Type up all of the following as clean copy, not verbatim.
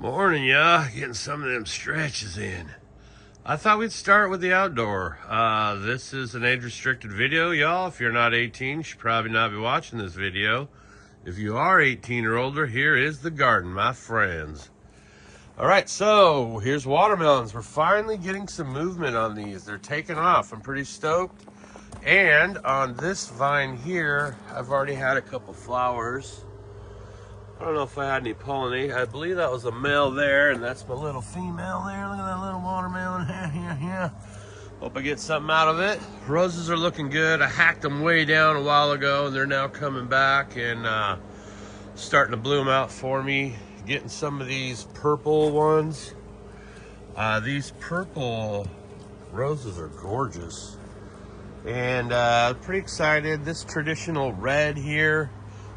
Morning, y'all. Getting some of them stretches in. I thought we'd start with the outdoor. This is an age-restricted video, y'all. If you're not 18, you should probably not be watching this video. If you are 18 or older, here is the garden, my friends. All right, so here's watermelons. We're finally getting some movement on these. They're taking off. I'm pretty stoked. And on this vine here, I've already had a couple flowers. I don't know if I had any pollinate. I believe that was a male there, and that's my little female there. Look at that little watermelon. Yeah. Hope I get something out of it. Roses are looking good. I hacked them way down a while ago, and they're now coming back and starting to bloom out for me. Getting some of these purple ones. These purple roses are gorgeous. And pretty excited. This traditional red here,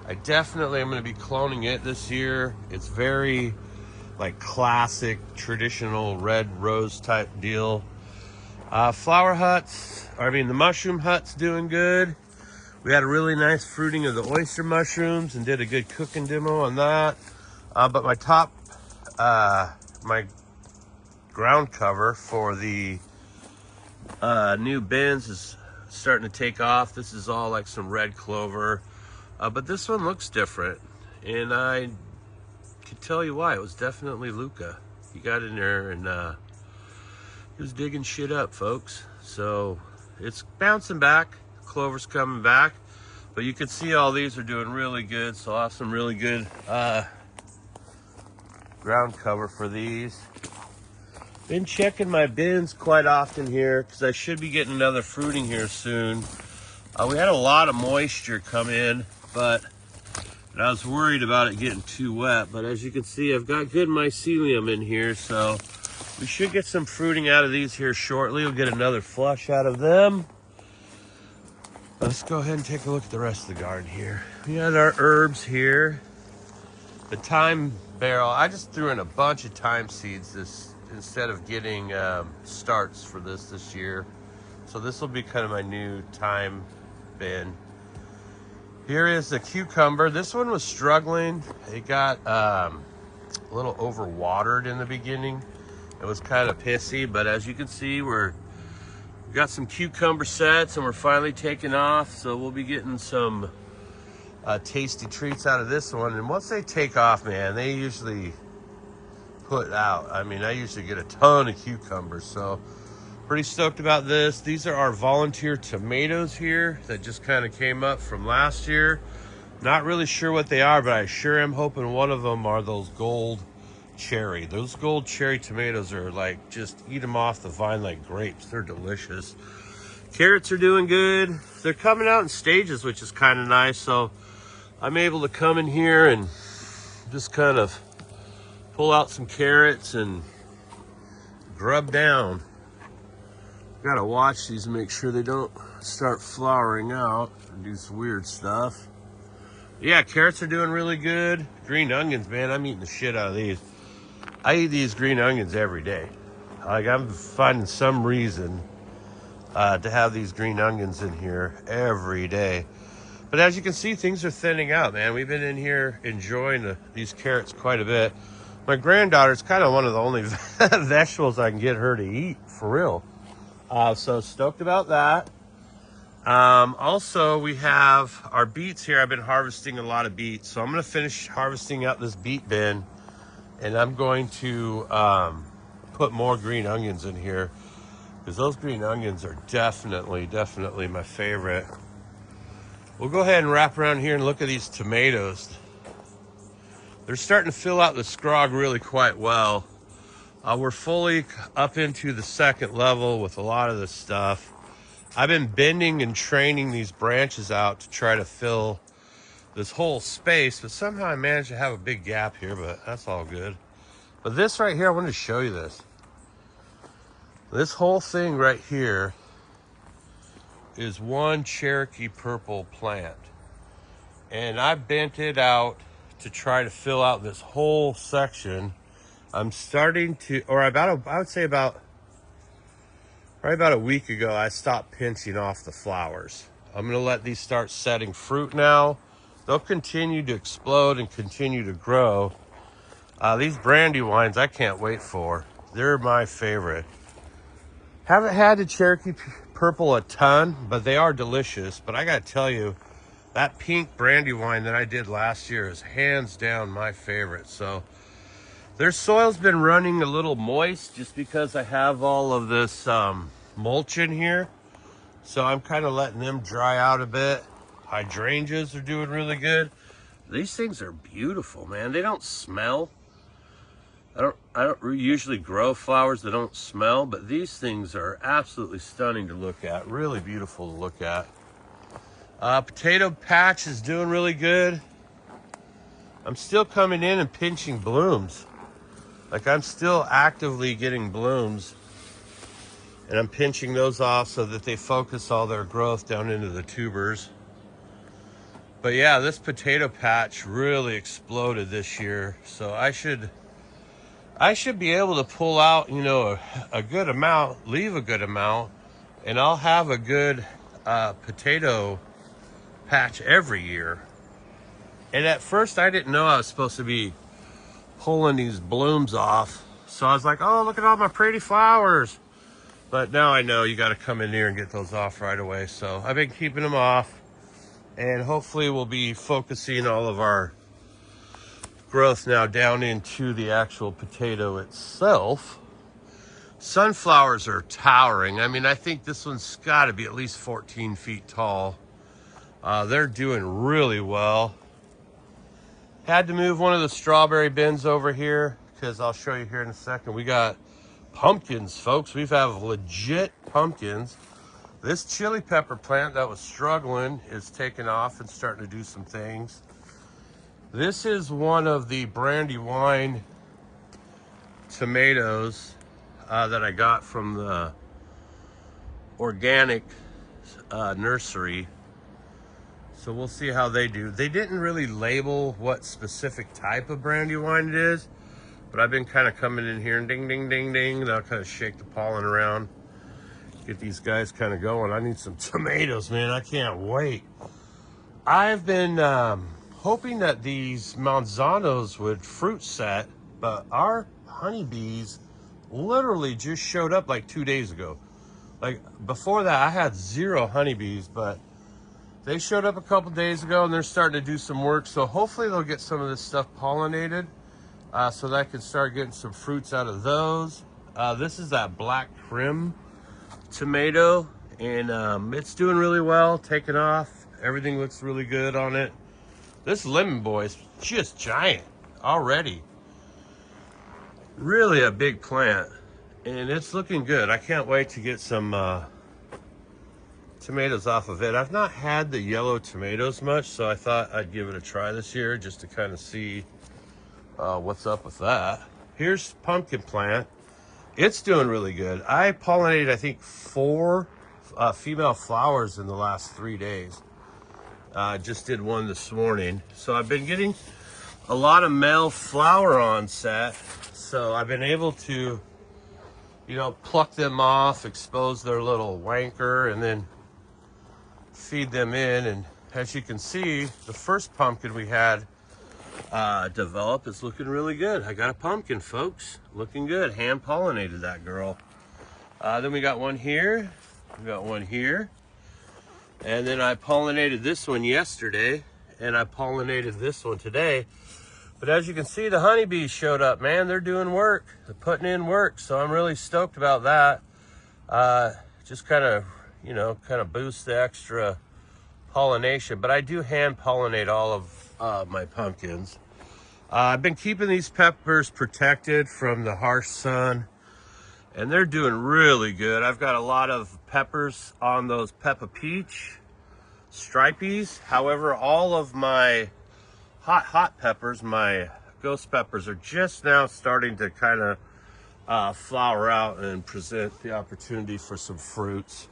I definitely am going to be cloning it this year. It's very like classic traditional red rose type deal. Flower huts, the mushroom hut's doing good. We had a really nice fruiting of the oyster mushrooms and did a good cooking demo on that. But my top, my ground cover for the new bins is starting to take off. This is all like some red clover. But this one looks different, and I could tell you why. It was definitely Luca. He got in there and he was digging shit up, folks. So it's bouncing back. Clover's coming back, but you can see all these are doing really good. So I'll have some really good ground cover for these. Been checking my bins quite often here because I should be getting another fruiting here soon. We had a lot of moisture come in, but I was worried about it getting too wet. But as you can see, I've got good mycelium in here, so we should get some fruiting out of these here shortly. We'll get another flush out of them. Let's go ahead and take a look at the rest of the garden here. We got our herbs here. The thyme barrel, I just threw in a bunch of thyme seeds instead of getting starts for this year. So this will be kind of my new thyme bin. Here is the cucumber. This one was struggling. It got a little overwatered in the beginning. It was kind of pissy, but as you can see, we got some cucumber sets and we're finally taking off. So we'll be getting some tasty treats out of this one. And once they take off, man, they usually put out. I usually get a ton of cucumbers, so pretty stoked about this. These are our volunteer tomatoes here that just kind of came up from last year. Not really sure what they are, but I sure am hoping one of them are those gold cherry. Those gold cherry tomatoes are like, just eat them off the vine like grapes. They're delicious. Carrots are doing good. They're coming out in stages, which is kind of nice. So I'm able to come in here and just kind of pull out some carrots and grub down. Gotta watch these and make sure they don't start flowering out and do some weird stuff. Yeah, carrots are doing really good. Green onions, man, I'm eating the shit out of these. I eat these green onions every day. Like, I'm finding some reason to have these green onions in here every day. But as you can see, things are thinning out, man. We've been in here enjoying these carrots quite a bit. My granddaughter's kind of one of the only vegetables I can get her to eat, for real. So stoked about that. Also, we have our beets here. I've been harvesting a lot of beets. So I'm going to finish harvesting out this beet bin. And I'm going to put more green onions in here. Because those green onions are definitely my favorite. We'll go ahead and wrap around here and look at these tomatoes. They're starting to fill out the scrog really quite well. We're fully up into the second level with a lot of this stuff. I've been bending and training these branches out to try to fill this whole space, but somehow I managed to have a big gap here, but that's all good. But this right here, I wanted to show you this. This whole thing right here is one Cherokee purple plant. And I bent it out to try to fill out this whole section. I'm starting to, I would say about a week ago, I stopped pinching off the flowers. I'm gonna let these start setting fruit now. They'll continue to explode and continue to grow. These Brandywines I can't wait for. They're my favorite. Haven't had the Cherokee Purple a ton, but they are delicious. But I gotta tell you, that pink Brandywine that I did last year is hands down my favorite. So their soil's been running a little moist just because I have all of this mulch in here. So I'm kind of letting them dry out a bit. Hydrangeas are doing really good. These things are beautiful, man. They don't smell. I don't usually grow flowers that don't smell, but these things are absolutely stunning to look at. Really beautiful to look at. Potato patch is doing really good. I'm still coming in and pinching blooms. Like, I'm still actively getting blooms, and I'm pinching those off so that they focus all their growth down into the tubers. But yeah, this potato patch really exploded this year, so I should be able to pull out, you know, a good amount, leave a good amount, and I'll have a good potato patch every year. And at first I didn't know I was supposed to be pulling these blooms off, so I was like, oh, look at all my pretty flowers. But now I know you got to come in here and get those off right away. So I've been keeping them off, and hopefully we'll be focusing all of our growth now down into the actual potato itself. Sunflowers are towering. I mean, I think this one's got to be at least 14 feet tall. They're doing really well. Had to move one of the strawberry bins over here because I'll show you here in a second. We got pumpkins, folks. We have legit pumpkins. This chili pepper plant that was struggling is taking off and starting to do some things. This is one of the Brandywine tomatoes that I got from the organic nursery. So we'll see how they do. They didn't really label what specific type of Brandywine it is, but I've been kind of coming in here and ding, ding, ding, ding, and I'll kind of shake the pollen around, get these guys kind of going. I need some tomatoes, man. I can't wait. I've been hoping that these manzanos would fruit set, but our honeybees literally just showed up like 2 days ago. Like, before that, I had 0 honeybees, but they showed up a couple days ago and they're starting to do some work. So hopefully they'll get some of this stuff pollinated so that I can start getting some fruits out of those. This is that black prim tomato, and it's doing really well, taking off. Everything looks really good on it. This lemon boy is just giant already. Really a big plant, and it's looking good. I can't wait to get some tomatoes off of it. I've not had the yellow tomatoes much, so I thought I'd give it a try this year just to kind of see what's up with that. Here's pumpkin plant. It's doing really good. I pollinated, I think, 4 female flowers in the last 3 days. Just did one this morning. So I've been getting a lot of male flower onset. So I've been able to, you know, pluck them off, expose their little wanker, and then feed them in. And as you can see, the first pumpkin we had develop is looking really good. I got a pumpkin, folks, looking good. Hand pollinated that girl. Then we got one here, we got one here, and then I pollinated this one yesterday, and I pollinated this one today. But as you can see, the honeybees showed up, man. They're doing work, they're putting in work, so I'm really stoked about that. Just kind of, you know, kind of boost the extra pollination. But I do hand pollinate all of my pumpkins. I've been keeping these peppers protected from the harsh sun, and they're doing really good. I've got a lot of peppers on those Peppa Peach stripies. However, all of my hot peppers, my ghost peppers, are just now starting to kind of flower out and present the opportunity for some fruits.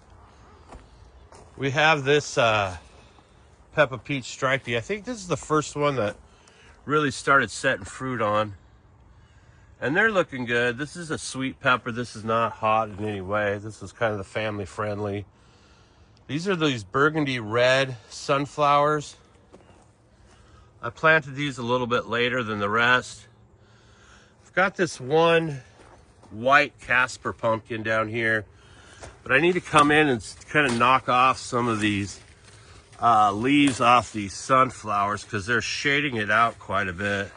We have this Peppa Peach stripey. I think this is the first one that really started setting fruit on, and they're looking good. This is a sweet pepper. This is not hot in any way. This is kind of the family friendly. These are these burgundy red sunflowers. I planted these a little bit later than the rest. I've got this one white Casper pumpkin down here, but I need to come in and kind of knock off some of these leaves off these sunflowers because they're shading it out quite a bit.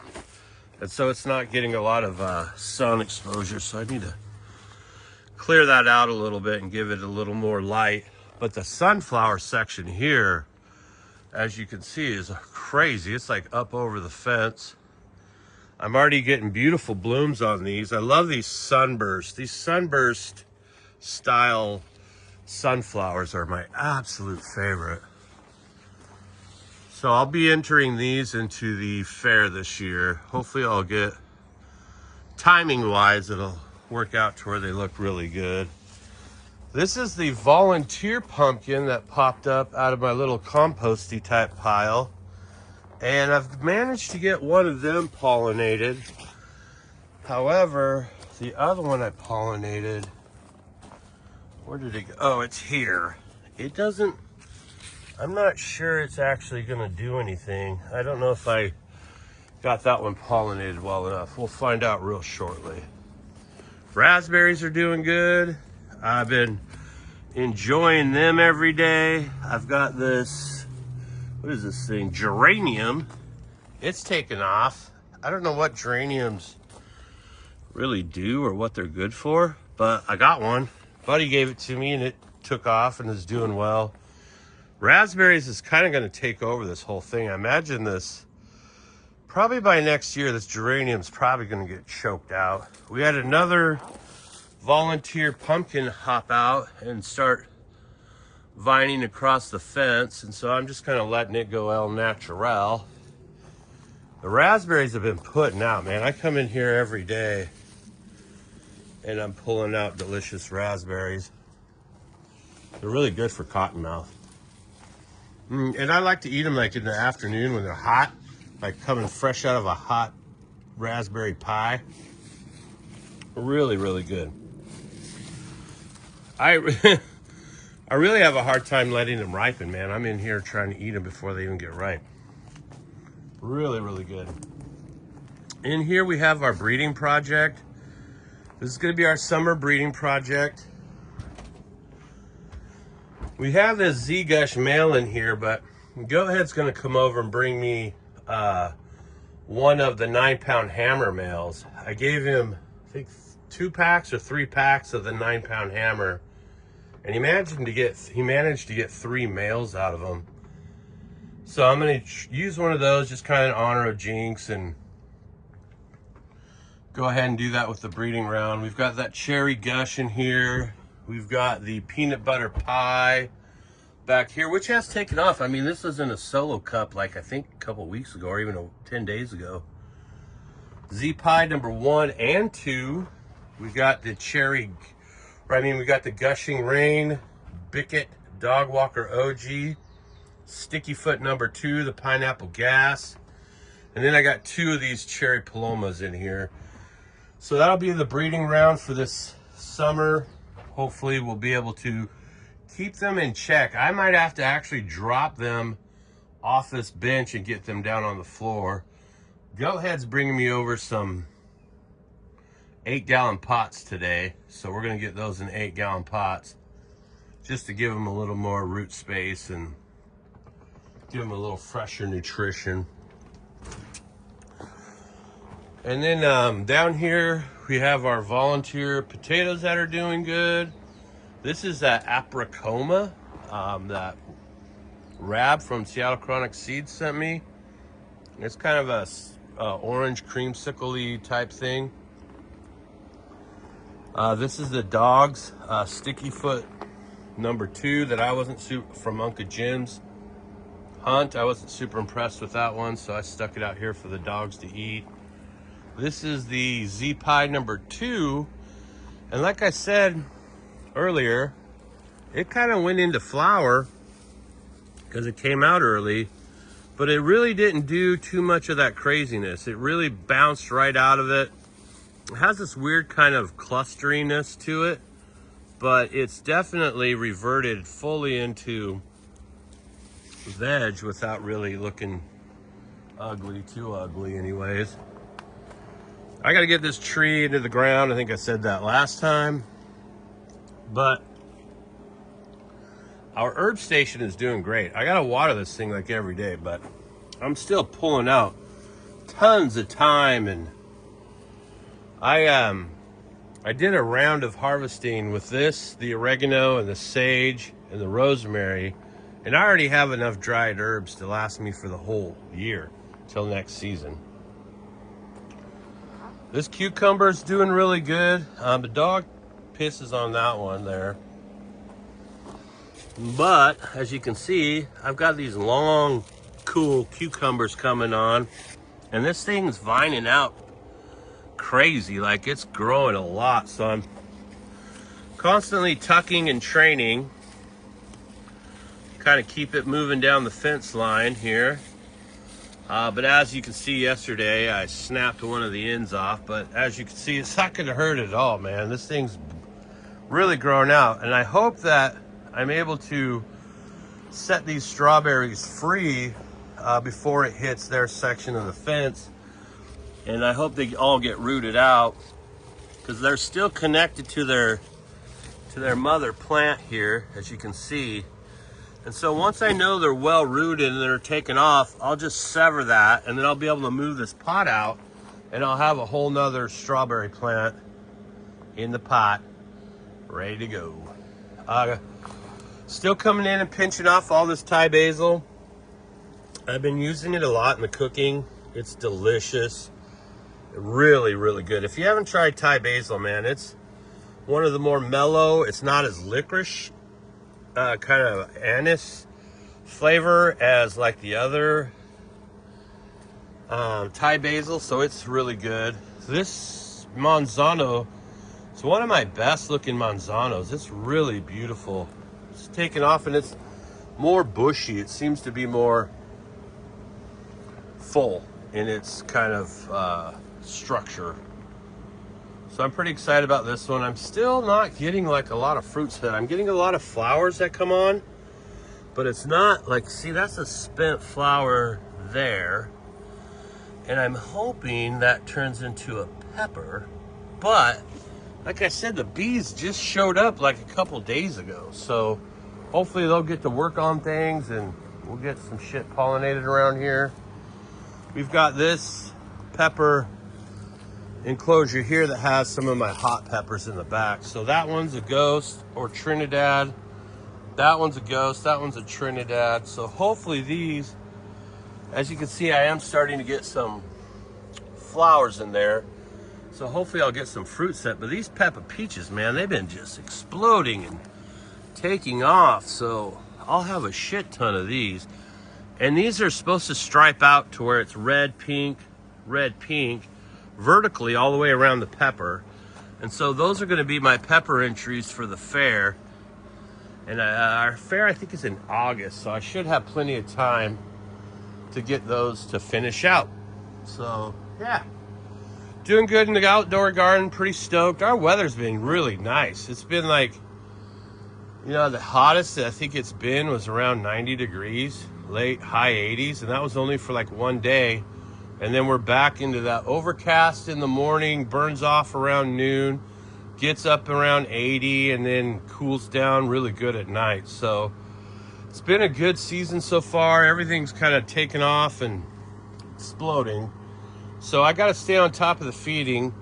And so it's not getting a lot of sun exposure. So I need to clear that out a little bit and give it a little more light. But the sunflower section here, as you can see, is crazy. It's like up over the fence. I'm already getting beautiful blooms on these. I love these sunbursts. These sunburst style sunflowers are my absolute favorite. So I'll be entering these into the fair this year. Hopefully I'll get, timing wise, it'll work out to where they look really good. This is the volunteer pumpkin that popped up out of my little composty type pile. And I've managed to get one of them pollinated. However, the other one I pollinated, where did it go? Oh, it's here. It doesn't, I'm not sure it's actually gonna do anything. I don't know if I got that one pollinated well enough. We'll find out real shortly. Raspberries are doing good. I've been enjoying them every day. I've got this, what is this thing? Geranium. It's taken off. I don't know what geraniums really do or what they're good for, but I got one. Buddy gave it to me and it took off and is doing well. Raspberries is kind of going to take over this whole thing. I imagine this, probably by next year, this geranium's probably going to get choked out. We had another volunteer pumpkin hop out and start vining across the fence, and so I'm just kind of letting it go el natural. The raspberries have been putting out, man. I come in here every day and I'm pulling out delicious raspberries. They're really good for cottonmouth. And I like to eat them like in the afternoon when they're hot, like coming fresh out of a hot raspberry pie. Really, really good. I really have a hard time letting them ripen, man. I'm in here trying to eat them before they even get ripe. Really, really good. In here we have our breeding project. This is going to be our summer breeding project. We have this Z-Gush male in here, but Go Ahead's going to come over and bring me one of the 9-pound hammer males. I gave him, I think, 2 packs or 3 packs of the 9-pound hammer, and he managed to get 3 males out of them. So I'm going to use one of those, just kind of in honor of Jinx, and go ahead and do that with the breeding round. We've got that cherry gush in here. We've got the peanut butter pie back here, which has taken off. I mean, this was in a solo cup, like I think a couple weeks ago, or even 10 days ago. Z pie number 1 and 2. We got the we got the Gushing Rain, Bickett Dog Walker OG, Sticky Foot number 2, the Pineapple Gas. And then I got 2 of these Cherry Palomas in here. So that'll be the breeding round for this summer. Hopefully we'll be able to keep them in check. I might have to actually drop them off this bench and get them down on the floor. Go Ahead's bringing me over some 8-gallon pots today. So we're gonna get those in 8-gallon pots just to give them a little more root space and give them a little fresher nutrition. And then down here, we have our volunteer potatoes that are doing good. This is that apricoma that Rab from Seattle Chronic Seeds sent me. It's kind of a orange creamsicle-y type thing. This is the dog's Sticky Foot number 2 that I wasn't from Uncle Jim's hunt. I wasn't super impressed with that one, so I stuck it out here for the dogs to eat. This is the Z pie number 2, and like I said earlier, it kind of went into flower because it came out early, but it really didn't do too much of that craziness. It really bounced right out of it. It has this weird kind of clusteriness to it, but it's definitely reverted fully into veg without really looking ugly, too ugly anyways. I got to get this tree into the ground. I think I said that last time. But our herb station is doing great. I got to water this thing like every day, but I'm still pulling out tons of time. And I did a round of harvesting with this, the oregano and the sage and the rosemary, and I already have enough dried herbs to last me for the whole year till next season. This cucumber's doing really good. The dog pisses on that one there. But as you can see, I've got these long, cool cucumbers coming on, and this thing's vining out crazy. Like, it's growing a lot, so I'm constantly tucking and training, kind of keep it moving down the fence line here. But as you can see, yesterday I snapped one of the ends off, but as you can see, it's not going to hurt at all, man. This thing's really grown out, and I hope that I'm able to set these strawberries free before it hits their section of the fence. And I hope they all get rooted out, because they're still connected to their mother plant here, as you can see. And so once I know they're well rooted and they're taken off, I'll just sever that, and then I'll be able to move this pot out, and I'll have a whole nother strawberry plant in the pot, ready to go. Still coming in and pinching off all this Thai basil. I've been using it a lot in the cooking. It's delicious. Really, really good. If you haven't tried Thai basil, man, it's one of the more mellow. It's not as licorice, kind of anise flavor as like the other Thai basil, so it's really good. This manzano, it's one of my best looking manzanos. It's really beautiful. It's taken off and it's more bushy. It seems to be more full in its kind of structure. So I'm pretty excited about this one. I'm still not getting like a lot of fruits that I'm getting a lot of flowers that come on, but it's not like, see, that's a spent flower there, and I'm hoping that turns into a pepper. But like I said, the bees just showed up like a couple days ago, so hopefully they'll get to work on things and we'll get some shit pollinated around here. We've got this pepper enclosure here that has some of my hot peppers in the back. So that one's a ghost or Trinidad. That one's a ghost. That one's a Trinidad. So hopefully these, as you can see, I am starting to get some flowers in there. So hopefully I'll get some fruit set. But these Peppa Peaches, man, they've been just exploding and taking off. So I'll have a shit ton of these. And these are supposed to stripe out to where it's red, pink, vertically all the way around the pepper. And so those are going to be my pepper entries for the fair. And our fair, I think, is in August, so I should have plenty of time to get those to finish out. So yeah, doing good in the outdoor garden, pretty stoked. Our weather's been really nice. It's been like, you know, the hottest I think it's been was around 90 degrees, late high 80s, and that was only for like one day. And then we're back into that overcast in the morning, burns off around noon, gets up around 80, and then cools down really good at night. So it's been a good season so far. Everything's kind of taken off and exploding. So I got to stay on top of the feeding.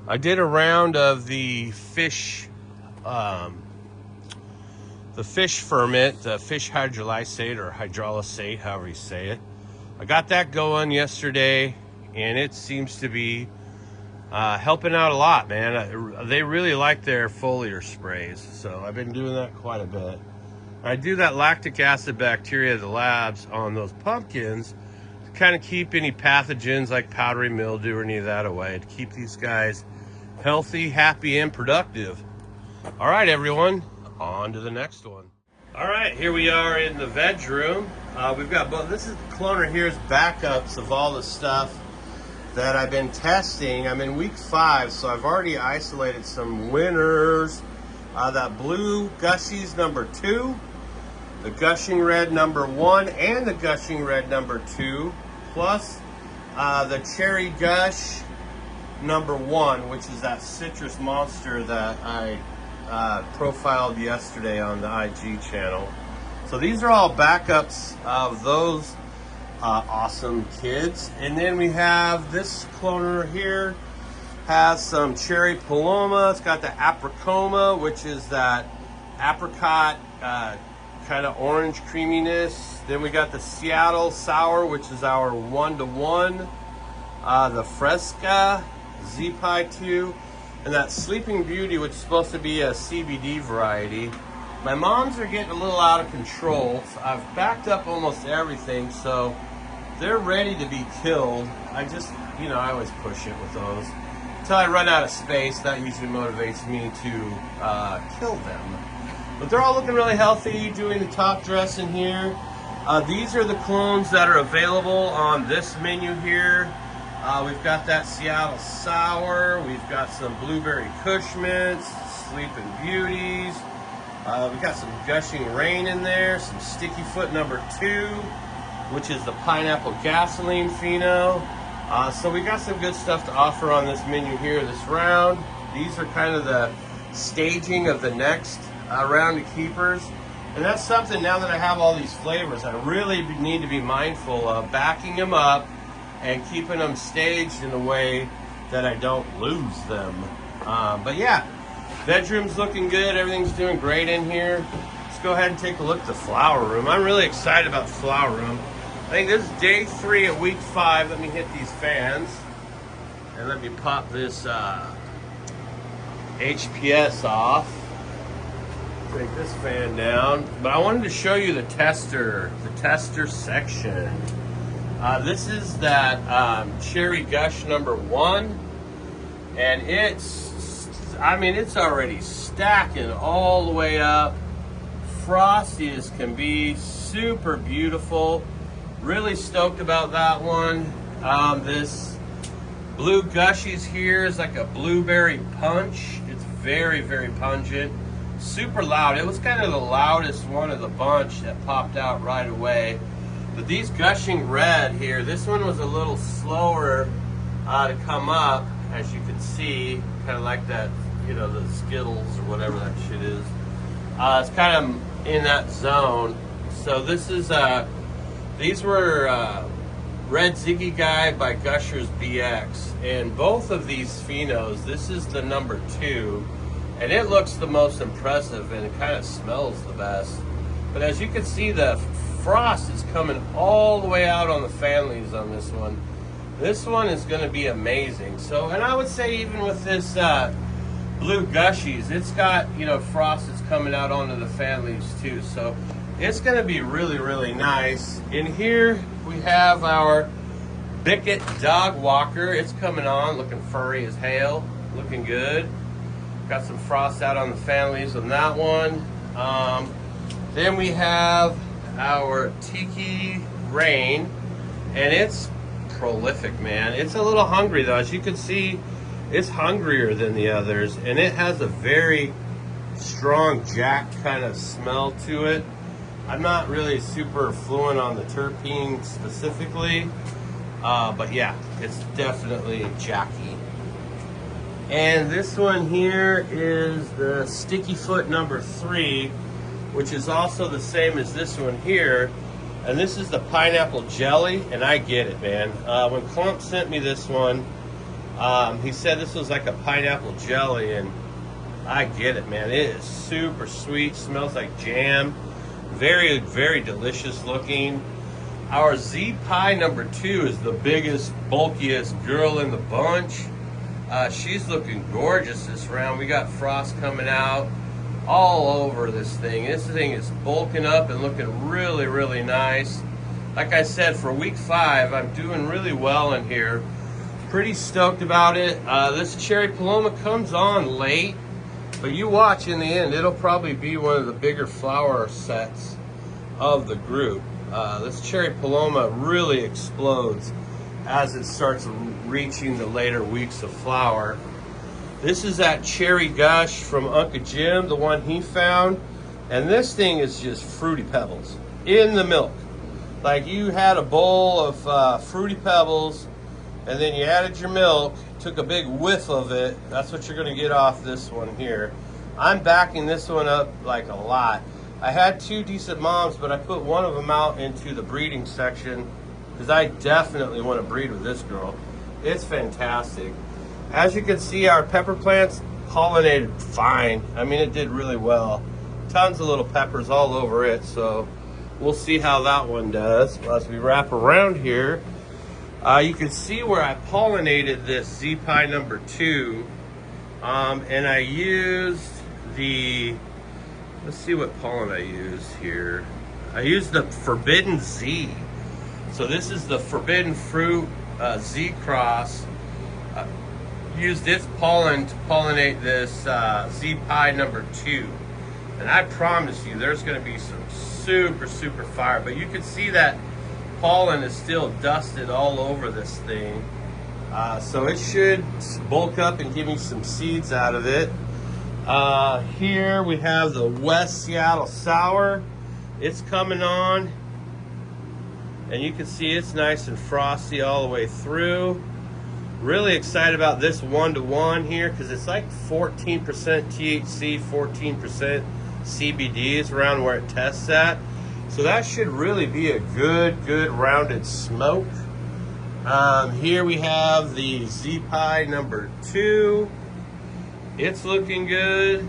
I did a round of the fish ferment, the fish hydrolysate or hydrolysate, however you say it. I got that going yesterday, and it seems to be helping out a lot, man. They really like their foliar sprays, so I've been doing that quite a bit. I do that lactic acid bacteria of the labs on those pumpkins to kind of keep any pathogens like powdery mildew or any of that away, to keep these guys healthy, happy, and productive. All right, everyone, on to the next one. All right, here we are in the veg room. We've got both. This is cloner here's backups of all the stuff that I've been testing. I'm in week 5, so I've already isolated some winners. That blue Gushies number 2, the Gushing Red number 1, and the Gushing Red number 2, plus the Cherry Gush number 1, which is that citrus monster that I profiled yesterday on the IG channel. So these are all backups of those awesome kids. And then we have this cloner here, has some cherry paloma. It's got the apricoma, which is that apricot kind of orange creaminess. Then we got the Seattle sour, which is our 1-to-1. The Fresca Z-Pie 2, and that Sleeping Beauty, which is supposed to be a CBD variety. My moms are getting a little out of control. So I've backed up almost everything, so they're ready to be killed. I just, you know, I always push it with those. Until I run out of space, that usually motivates me to kill them. But they're all looking really healthy, doing the top dress in here. These are the clones that are available on this menu here. We've got that Seattle Sour, we've got some Blueberry Kush Mints, Sleeping Beauties, we've got some Gushing Rain in there, some Sticky Foot number 2, which is the Pineapple Gasoline Pheno. So we got some good stuff to offer on this menu here this round. These are kind of the staging of the next round of keepers. And that's something, now that I have all these flavors, I really need to be mindful of backing them up and keeping them staged in a way that I don't lose them. But yeah, bedroom's looking good. Everything's doing great in here. Let's go ahead and take a look at the flower room. I'm really excited about the flower room. I think this is day 3 at week 5. Let me hit these fans. And let me pop this HPS off. Take this fan down. But I wanted to show you the tester section. This is that Cherry Gush number 1, and it's already stacking all the way up, frosty as can be, super beautiful. Really stoked about that one. This Blue Gushies here is like a blueberry punch. It's very, very pungent, super loud. It was kind of the loudest one of the bunch that popped out right away. But these Gushing Red here, this one was a little slower to come up, as you can see, kind of like that, you know, the Skittles or whatever that shit is. It's kind of in that zone. So this is, these were Red Ziggy Guy by Gushers BX. And both of these phenos, this is the number 2. And it looks the most impressive, and it kind of smells the best. But as you can see, the frost is coming all the way out on the fan leaves on this one. This one is going to be amazing. So, and I would say even with this Blue Gushies, it's got, you know, frost that's coming out onto the fan leaves too. So it's going to be really, really nice. In here we have our Bicket Dog Walker. It's coming on, looking furry as hail, looking good. Got some frost out on the fan leaves on that one. Then we have our Tiki Rain, and it's prolific, man. It's a little hungry though. As you can see, it's hungrier than the others, and it has a very strong jack kind of smell to it. I'm not really super fluent on the terpene specifically, but yeah, it's definitely jacky. And this one here is the Sticky Foot number 3, which is also the same as this one here. And this is the pineapple jelly, and I get it, man. When Clump sent me this one, he said this was like a pineapple jelly, and I get it, man. It is super sweet, smells like jam. Very, very delicious looking. Our Z-Pie number 2 is the biggest, bulkiest girl in the bunch. She's looking gorgeous this round. We got frost coming out all over this thing. This thing is bulking up and looking really, really nice. Like I said, for week 5, I'm doing really well in here. Pretty stoked about it. This Cherry Paloma comes on late, but you watch in the end, it'll probably be one of the bigger flower sets of the group. This Cherry Paloma really explodes as it starts reaching the later weeks of flower. This is that Cherry Gush from Uncle Jim, the one he found. And this thing is just Fruity Pebbles in the milk. Like you had a bowl of Fruity Pebbles and then you added your milk, took a big whiff of it, that's what you're gonna get off this one here. I'm backing this one up like a lot. I had 2 decent moms, but I put one of them out into the breeding section because I definitely want to breed with this girl. It's fantastic. As you can see, our pepper plants pollinated fine. I mean, it did really well. Tons of little peppers all over it, so we'll see how that one does. As we wrap around here, you can see where I pollinated this Z Pie number 2, and I used the, let's see what pollen I used here. I used the Forbidden Z. So this is the Forbidden Fruit Z Cross. Used its pollen to pollinate this Z Pie number 2. And I promise you, there's gonna be some super, super fire. But you can see that pollen is still dusted all over this thing. So it should bulk up and give me some seeds out of it. Here we have the West Seattle Sour. It's coming on. And you can see it's nice and frosty all the way through. Really excited about this 1-to-1 here because it's like 14% THC, 14% CBD is around where it tests at. So that should really be a good rounded smoke. Here we have the Z Pie number 2. It's looking good.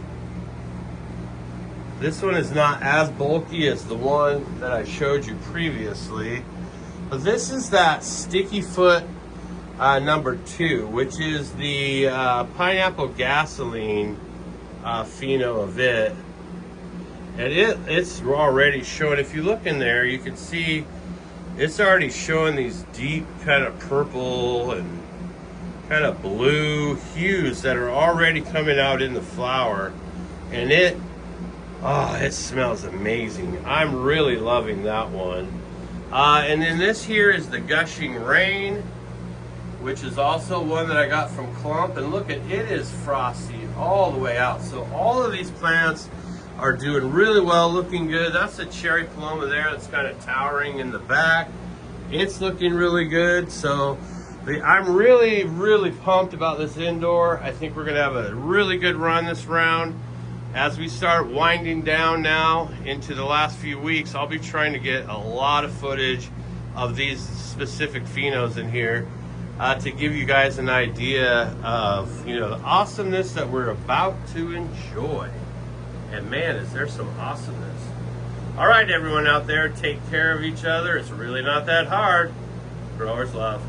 This one is not as bulky as the one that I showed you previously. But this is that Sticky Foot number 2, which is the pineapple gasoline pheno of it. And it's already showing, if you look in there, you can see it's already showing these deep kind of purple and kind of blue hues that are already coming out in the flower. And it smells amazing. I'm really loving that one. And then this here is the Gushing Rain, which is also one that I got from Clump. And look at it, is frosty all the way out. So all of these plants are doing really well, looking good. That's a cherry paloma there that's kind of towering in the back. It's looking really good. So I'm really pumped about this indoor. I think we're gonna have a really good run this round. As we start winding down now into the last few weeks, I'll be trying to get a lot of footage of these specific phenos in here to give you guys an idea of, you know, the awesomeness that we're about to enjoy. And man, is there some awesomeness. All right, everyone out there, take care of each other. It's really not that hard. Growers love.